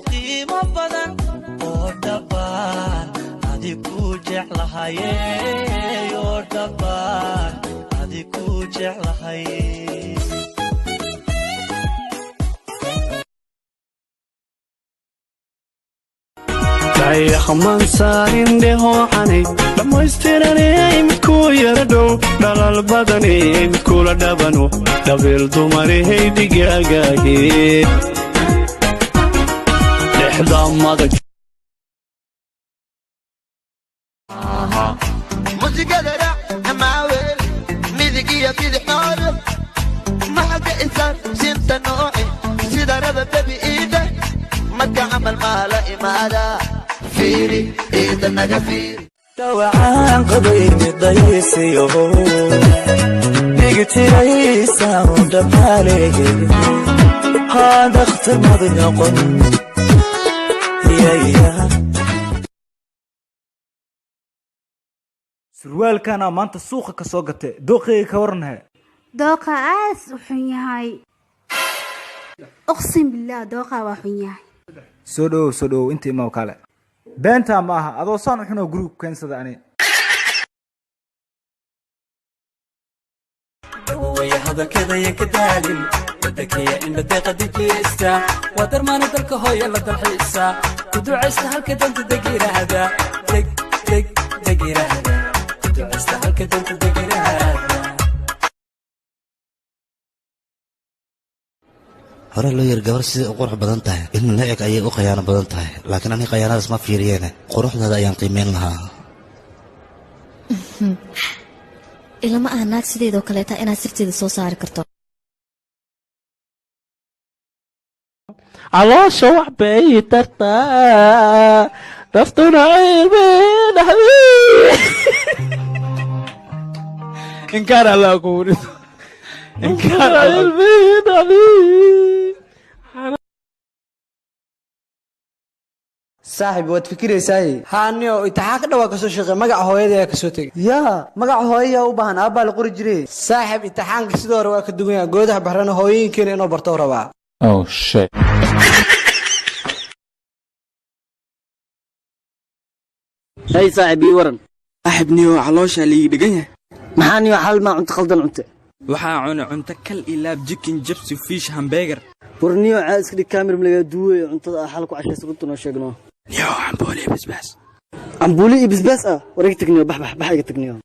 قيمة بدن ودبان أديكو جعلهاي ودبان أديكو جعلهاي يا خمان سارين ده عني لما يسترني متكو يردو دلال بدني متكو لدبنو دبل دمري هيدي جاجاهي إحدى ماذا موسيقى درع معاول ميزيكية في الحارة ما حق إنسان سنت نوعي سيدا ربا بإيده ما تعمل مالا إمالا فيري إيدا نغفيري توعان قضيني ضيسيو نيجتي رئيسا ودبالي هذا اختر ماضي قم يا surwaalkana maanta suuqa ka soo gatay dooqay ka waranhay dooqa aas u xun yahay اقسم بالله dooqa waa xun yahay soo dhow intii ma kale beenta ma aha adoo saan u xuno group kansada ani way hada kada yakadalin dadkiya inda deeqadijista wadarmaan dalka hooyo la dalxiisa ku duceysta halka danta degirahada degirahada halka danta degirahada hore loo yar gabar sida u qurux badan tahay in la eg ayay u khiyaano badan tahay laakiin ani khiyaanadaas ma fiiriyeen quruxdeeda ayaan qiimeyn lahaa ilama aha naag sideedoo kaleeta inaad sirteeda soo saari karto caloosha wax bay tartaa naftuna cilmi in kaana la quuri in kaana cilmi dhabi صاحب واد فكريساي هانيو امتحان كدوا كسو شقه magaca hooyada ka soo tagay ya magaca hooyada u baahan aabba la qori jiray saaxib imtixaanka sidoo hore waa ka duwan yahay goodaha baxrana hooyinkeena inoo barto rabaa oh shit hay saaxibi waran saaxib niyo caloosha li dhigan yahay maxaan iyo xal ma cunto qaldan cunto waxa cunto kal ilaab chicken chips fish hamburger warniyo caas kidi kaamir malaga duway cuntada xal ku cashaysan runtu noo sheegno niyo ambuli bisbas ambuli bisbas wareeg tagniyo bax iga tagniyo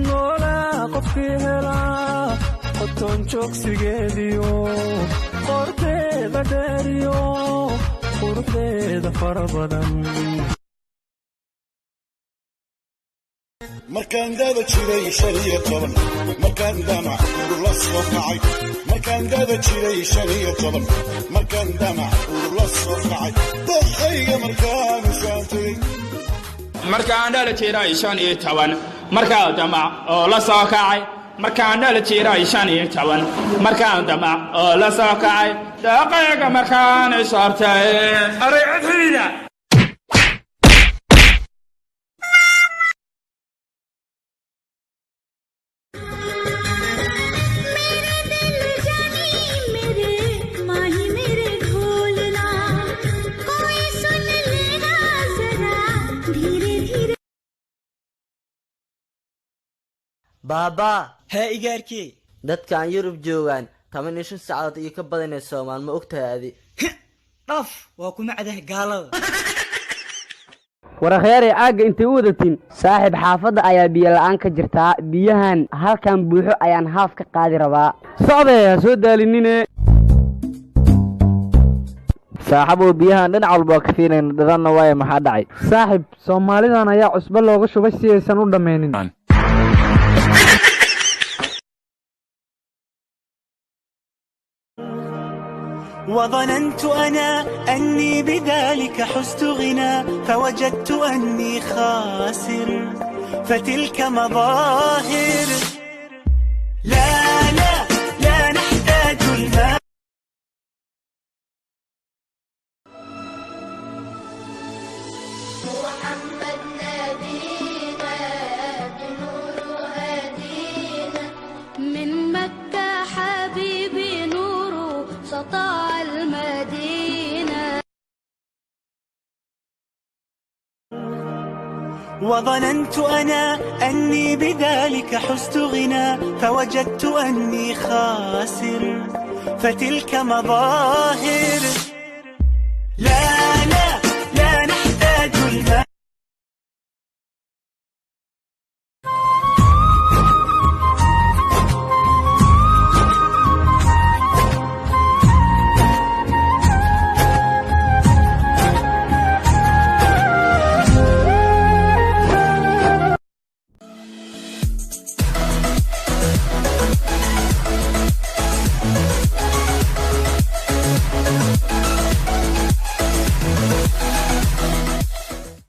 noola qofkii helaa qoton joogsigeediyo qorteeda dheeriyo quruxdeeda fara badan markaan dada jiray 15 markaan damac la soo kacay markaan dada jiray 15 markaan damac la soo kacay doqayga markaan saantay markaan dada jiray 15 markaan damac la soo kacay markaan dada jiray 15 markaan damac la soo kacay doqayga markaan saartay aricida بابا ها إيجاركي dadkan Yurub joogan 15 saacadood iyo ka badan ee Soomaal ma ogtahay adi dhaf waa kuma cadah gaalada warakhayar aaga intay u wadatin saaxib xaafada ayaa biyo la'aan ka jirta biyahan halkan buuxo ayaan haaf ka qaadi rabaa socday soo daalinine saaxibo biyahan dhinac walba ka fiinayna dadana way maxaa dhacay saaxib Soomaalidan ayaa cusba looga shubay si aysan u dhameenin وظننت أنا أني بذلك حزت غنى فوجدت أني خاسر فتلك مظاهر لا نحتاج الماء محمد نبينا بنور هدينا وظننت أنا أني بذلك حزت غنى فوجدت أني خاسر فتلك مظاهر لا